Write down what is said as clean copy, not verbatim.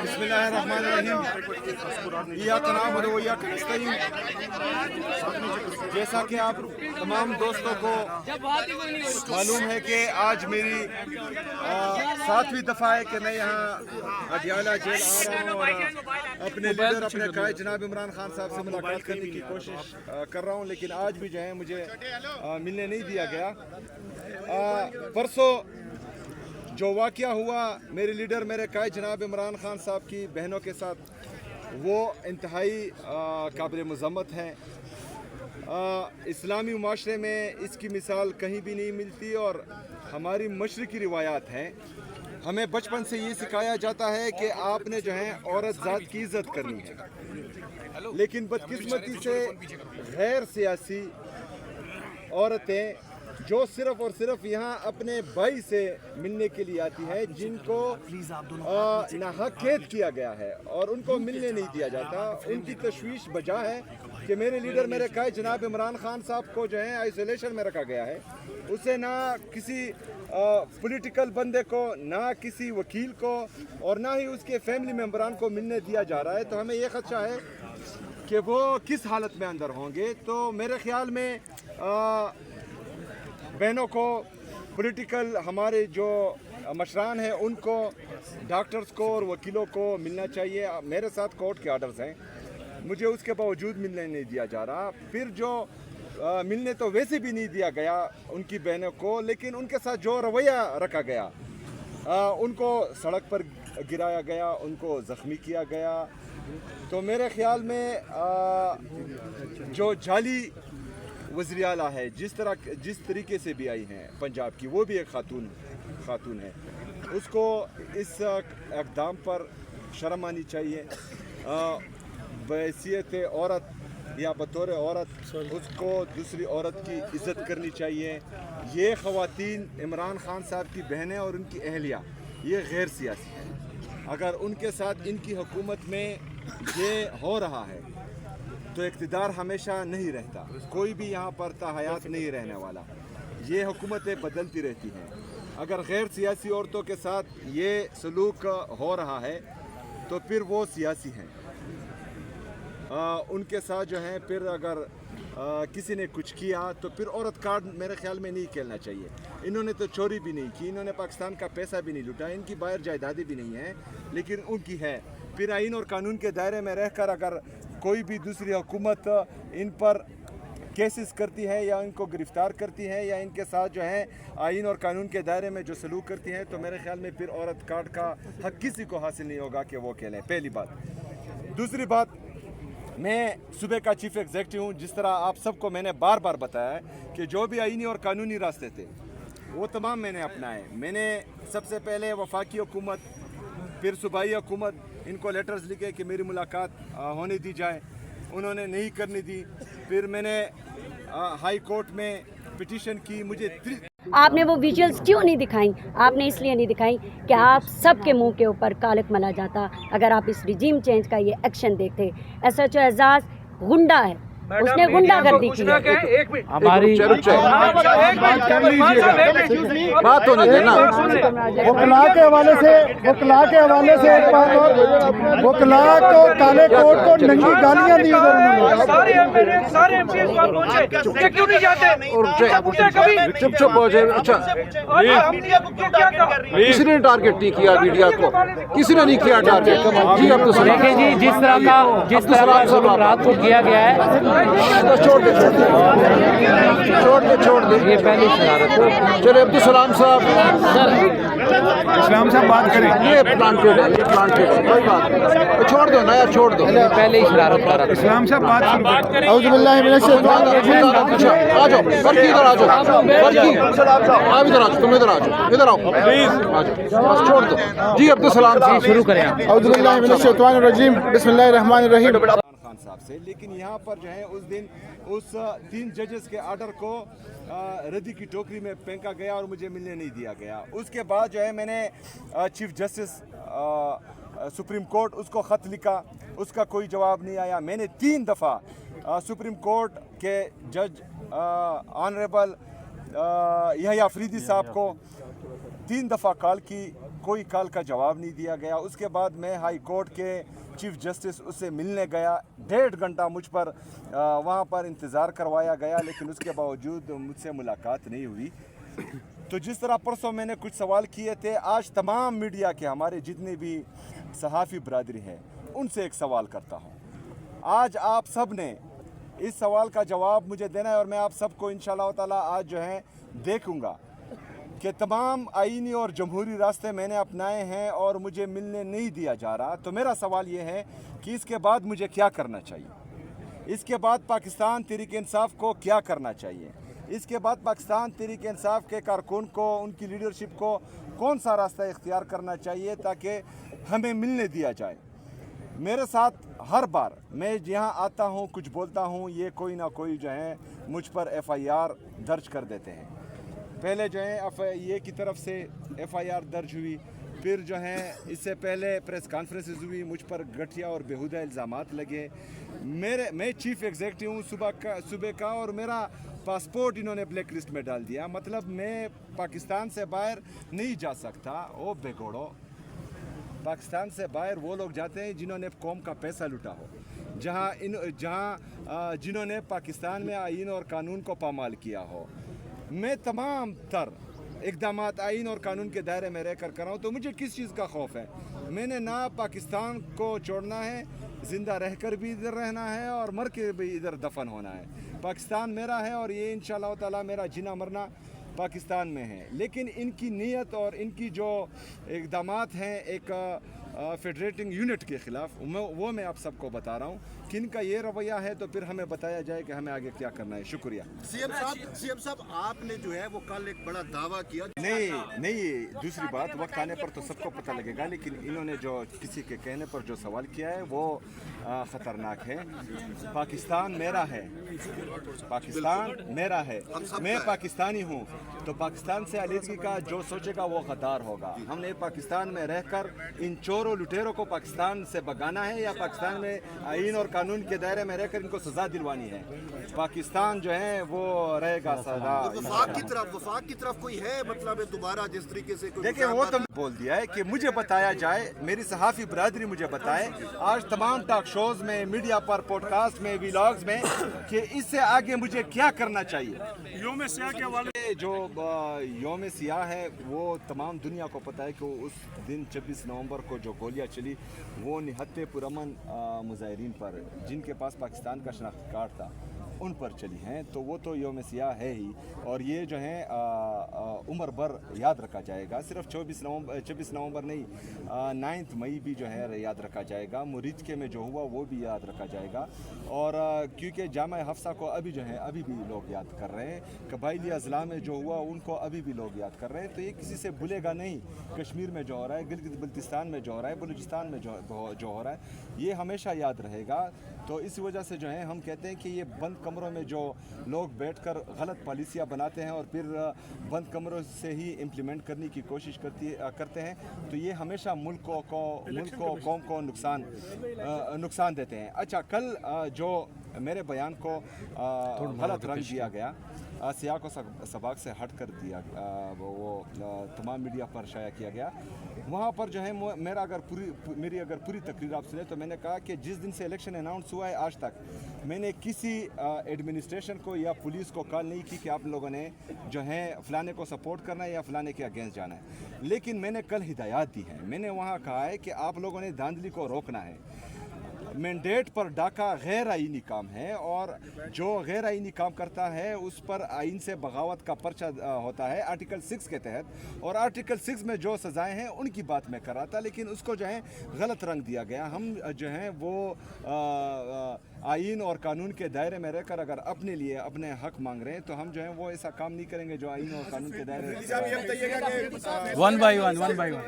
बिस्मिल्लाहिर्रहमानिर्रहीम। इय्याका नअबुदु व इय्याका नस्तईन। जैसा कि आप तमाम दोस्तों को मालूम है कि आज मेरी 7वीं दफ़ा है कि मैं यहाँ अडियाला जेल आ रहा हूँ और अपने लीडर अपने कायद जनाब इमरान खान साहब से मुलाकात करने की कोशिश कर रहा हूँ, लेकिन आज भी जो है मुझे मिलने नहीं दिया गया। परसों जो वाक़या हुआ मेरे लीडर मेरे कायद जनाब इमरान खान साहब की बहनों के साथ, वो इंतहाई काबिल मज़म्मत है। इस्लामी माशरे में इसकी मिसाल कहीं भी नहीं मिलती और हमारी मशरक़ी रिवायात हैं। हमें बचपन से ये सिखाया जाता है कि आपने जो है औरत ज़ात की इज़्ज़त करनी है, लेकिन बदकिस्मती से गैर सियासी औरतें जो सिर्फ और सिर्फ यहाँ अपने भाई से मिलने के लिए आती है, जिनको नाहक कैद किया गया है और उनको मिलने नहीं दिया जाता, उनकी तशवीश बजा है कि मेरे लीडर मेरे कायद जनाब इमरान खान साहब को जो है आइसोलेशन में रखा गया है। उसे ना किसी पॉलिटिकल बंदे को, ना किसी वकील को और ना ही उसके फैमिली मेम्बरान को मिलने दिया जा रहा है। तो हमें ये खदशा है कि वो किस हालत में अंदर होंगे। तो मेरे ख्याल में बहनों को, पॉलिटिकल हमारे जो मशरान हैं उनको, डॉक्टर्स को और वकीलों को मिलना चाहिए। मेरे साथ कोर्ट के आर्डर्स हैं, मुझे उसके बावजूद मिलने नहीं दिया जा रहा। फिर जो मिलने तो वैसे भी नहीं दिया गया उनकी बहनों को, लेकिन उनके साथ जो रवैया रखा गया, उनको सड़क पर गिराया गया, उनको ज़ख्मी किया गया। तो मेरे ख्याल में जो जाली वज़ीर आला है, जिस तरीके से भी आई हैं पंजाब की, वो भी एक खातून है, उसको इस इक़दाम पर शर्म आनी चाहिए। बहैसियत औरत या बतौर औरत उसको दूसरी औरत की इज़्ज़त करनी चाहिए। ये ख़वातीन इमरान खान साहब की बहनें और उनकी अहलिया, ये गैर सियासी है। अगर उनके साथ इनकी हुकूमत में ये हो रहा है तो इक़्तिदार हमेशा नहीं रहता, कोई भी यहाँ पर ताहयात नहीं रहने वाला। ये हुकूमतें बदलती रहती हैं। अगर गैर सियासी औरतों के साथ ये सलूक हो रहा है तो फिर वो सियासी हैं। उनके साथ जो है फिर अगर किसी ने कुछ किया तो फिर औरत कार्ड मेरे ख्याल में नहीं खेलना चाहिए। इन्होंने तो चोरी भी नहीं की, इन्होंने पाकिस्तान का पैसा भी नहीं लूटा, इनकी बाहर जायदादें भी नहीं है, लेकिन उनकी है। फिर आइन और कानून के दायरे में रहकर अगर कोई भी दूसरी हुकूमत इन पर केसेस करती है या इनको गिरफ्तार करती है या इनके साथ जो है आइन और कानून के दायरे में जो सलूक करती है, तो मेरे ख्याल में फिर औरत कार्ड का हक किसी को हासिल नहीं होगा कि वो खेलें। पहली बात। दूसरी बात, मैं सूबे का चीफ एग्जीक्यूटिव हूँ। जिस तरह आप सबको मैंने बार बार बताया है कि जो भी आइनी और कानूनी रास्ते थे वो तमाम मैंने अपनाए। मैंने सबसे पहले वफाकी हुकूमत, फिर सूबाई हुकूमत, इनको लेटर्स लिखे कि मेरी मुलाकात होने दी जाए, उन्होंने नहीं करने दी। फिर मैंने हाई कोर्ट में पिटीशन की। मुझे आपने वो विजुअल्स क्यों नहीं दिखाई? आपने इसलिए नहीं दिखाई कि आप सबके मुंह के ऊपर कालक मला जाता अगर आप इस रिजीम चेंज का ये एक्शन देखते। SHO एजाज गुंडा है, उसने गुंडागर्दी की है। हमारी बात होने देना। वकला के हवाले से एक बात और, वकला को काले कोट को नंगी गालियां दी चुप हो जाए। अच्छा, किसी ने टारगेट नहीं किया मीडिया को, किसी ने नहीं किया टारगेट। जी अब तो देखिए जी, जिस तरह का रात को किया गया है, छोड़ दे। ये पहली शरारत। चले अब्दुल सलाम साहब बात करें। ये प्लांटेड है, कोई बात नहीं, छोड़ दो ना यार, छोड़ दो। पहले ही शरारत कर रहा था। इस्लाम साहब बात आ जाओ, बरकी इधर आ जाओ, बरकी आप इधर आ जाओ, तुम इधर आ जाओ, इधर आओ प्लीज, बस छोड़ दो। जी अब्दुल सलाम साहब शुरू करें आप। बिस्मिल्लाहिर्रहमानिर्रहीम। खान साहब से। लेकिन यहाँ पर जो है उस दिन उस 3 जजेस के आर्डर को रद्दी की टोकरी में फेंका गया और मुझे मिलने नहीं दिया गया। उसके बाद जो है मैंने चीफ जस्टिस सुप्रीम कोर्ट, उसको ख़त लिखा, उसका कोई जवाब नहीं आया। मैंने 3 दफ़ा सुप्रीम कोर्ट के जज ऑनरेबल यहया अफरीदी साहब को 3 दफ़ा कॉल की, कोई कॉल का जवाब नहीं दिया गया। उसके बाद मैं हाई कोर्ट के चीफ जस्टिस उससे मिलने गया, 1.5 घंटा मुझ पर वहाँ पर इंतज़ार करवाया गया, लेकिन उसके बावजूद मुझसे मुलाकात नहीं हुई। तो जिस तरह परसों मैंने कुछ सवाल किए थे, आज तमाम मीडिया के हमारे जितने भी सहाफ़ी बरादरी हैं उनसे एक सवाल करता हूँ। आज आप सब ने इस सवाल का जवाब मुझे देना है और मैं आप सबको इंशाअल्लाह ताला आज जो है देखूँगा कि तमाम आईनी और जमहूरी रास्ते मैंने अपनाए हैं और मुझे मिलने नहीं दिया जा रहा। तो मेरा सवाल ये है कि इसके बाद मुझे क्या करना चाहिए, इसके बाद पाकिस्तान तहरीक इंसाफ को क्या करना चाहिए, इसके बाद पाकिस्तान तहरीक इंसाफ के कारकुन को, उनकी लीडरशिप को कौन सा रास्ता इख्तियार करना चाहिए ताकि हमें मिलने दिया जाए। मेरे साथ हर बार मैं यहाँ आता हूँ, कुछ बोलता हूँ, ये कोई ना कोई जो है मुझ पर FIR दर्ज कर देते हैं। पहले जो है FIA की तरफ से FIR दर्ज हुई, फिर जो है इससे पहले प्रेस कॉन्फ्रेंसेस हुई, मुझ पर घटिया और बेहुदा इल्ज़ामात लगे। मैं चीफ एग्जीक्यूटिव हूँ सूबे का और मेरा पासपोर्ट इन्होंने ब्लैक लिस्ट में डाल दिया, मतलब मैं पाकिस्तान से बाहर नहीं जा सकता। ओ बेगोड़ो, पाकिस्तान से बाहर वो लोग जाते हैं जिन्होंने कौम का पैसा लूटा हो, जिन्होंने पाकिस्तान में आईन और कानून को पामाल किया हो। मैं तमाम तर इक़दामात आईन और कानून के दायरे में रहकर कर रहा हूँ, तो मुझे किस चीज़ का खौफ है? मैंने ना पाकिस्तान को छोड़ना है, ज़िंदा रहकर भी इधर रहना है और मर के भी इधर दफन होना है। पाकिस्तान मेरा है और ये इंशाअल्लाह ताला मेरा जीना मरना पाकिस्तान में है। लेकिन इनकी नीयत और इनकी जो इक़दामात हैं एक फेडरेटिंग यूनिट के ख़िलाफ़, वो मैं आप सबको बता रहा हूँ कि इनका ये रवैया है, तो फिर हमें बताया जाए कि हमें आगे क्या करना है। शुक्रिया। सीएम साहब आपने जो है वो कल एक बड़ा दावा किया। नहीं, दूसरी बात वक्त आने पर तो सबको पता लगेगा, लेकिन इन्होंने जो किसी के कहने पर जो सवाल किया है वो ख़तरनाक है। पाकिस्तान मेरा है, पाकिस्तान मेरा है, मैं पाकिस्तानी हूँ, तो पाकिस्तान से अलहदगी का जो सोचेगा वो गद्दार होगा। हमने पाकिस्तान में रहकर इन चोरों लुटेरों को पाकिस्तान से भगाना है या पाकिस्तान में आईन और कानून के दायरे में रहकर इनको सजा दिलवानी है? पाकिस्तान जो है वो रहेगा सजा। वफाक की तरफ कोई है मतलब दोबारा जिस तरीके से देखिए, वो तो बोल दिया है कि मुझे बताया जाए, मेरी सहाफ़ी बरादरी मुझे बताए आज तमाम टॉक शोज़ में, मीडिया पर, पॉडकास्ट में, व्लॉग्स में, कि इससे आगे मुझे क्या करना चाहिए। योम सियाह के हवाले जो योम सियाह है वो तमाम दुनिया को पता है कि उस दिन 26 नवंबर को जो गोलियां चली वो निहत्ते पुरअमन मुजाहिरीन पर, जिनके पास पाकिस्तान का शनाख्ती कार्ड था, उन पर चली हैं। तो वो तो योम सियाह है ही, और ये जो है उम्र भर याद रखा जाएगा। सिर्फ 26 नवंबर नहीं, 9 मई भी जो है याद रखा जाएगा। मुरीदके में जो हुआ वो भी याद रखा जाएगा। और क्योंकि जामा हफ्सा को अभी जो है अभी भी लोग याद कर रहे हैं, कबाइली अजला में जो हुआ उनको अभी भी लोग याद कर रहे हैं। तो ये किसी से भूलेगा नहीं। कश्मीर में जो हो रहा है, गिलगित बल्तिस्तान में जो हो रहा है, बलूचिस्तान में जो हो रहा है, ये हमेशा याद रहेगा। तो इस वजह से जो है हम कहते हैं कि ये बंद कमरों में जो लोग बैठकर गलत पॉलिसियाँ बनाते हैं और फिर बंद कमरों से ही इम्प्लीमेंट करने की कोशिश करते हैं, तो ये हमेशा मुल्क को कौम को नुकसान देते हैं। अच्छा, कल जो मेरे बयान को गलत रंग दिया गया, सियाह को सबाक से हट कर दिया, वो तमाम मीडिया पर शाया किया गया, वहाँ पर जो है मेरी अगर पूरी तकरीर आप सुने तो मैंने कहा कि जिस दिन से इलेक्शन अनाउंस हुआ है आज तक मैंने किसी एडमिनिस्ट्रेशन को या पुलिस को कॉल नहीं की कि आप लोगों ने जो है फलाने को सपोर्ट करना है या फलाने के अगेंस्ट जाना है। लेकिन मैंने कल हिदायत दी है, मैंने वहाँ कहा है कि आप लोगों ने धांधली को रोकना है। मैंडेट पर डाका गैर आईनी काम है और जो गैर आईनी काम करता है उस पर आइन से बगावत का पर्चा होता है आर्टिकल 6 के तहत, और आर्टिकल 6 में जो सज़ाएं हैं उनकी बात मैं कर रहा था, लेकिन उसको जो है गलत रंग दिया गया। हम जो है वो आइन और कानून के दायरे में रहकर अगर अपने लिए अपने हक मांग रहे हैं तो हम जो है वो ऐसा काम नहीं करेंगे जो आइन और कानून के दायरे। One by one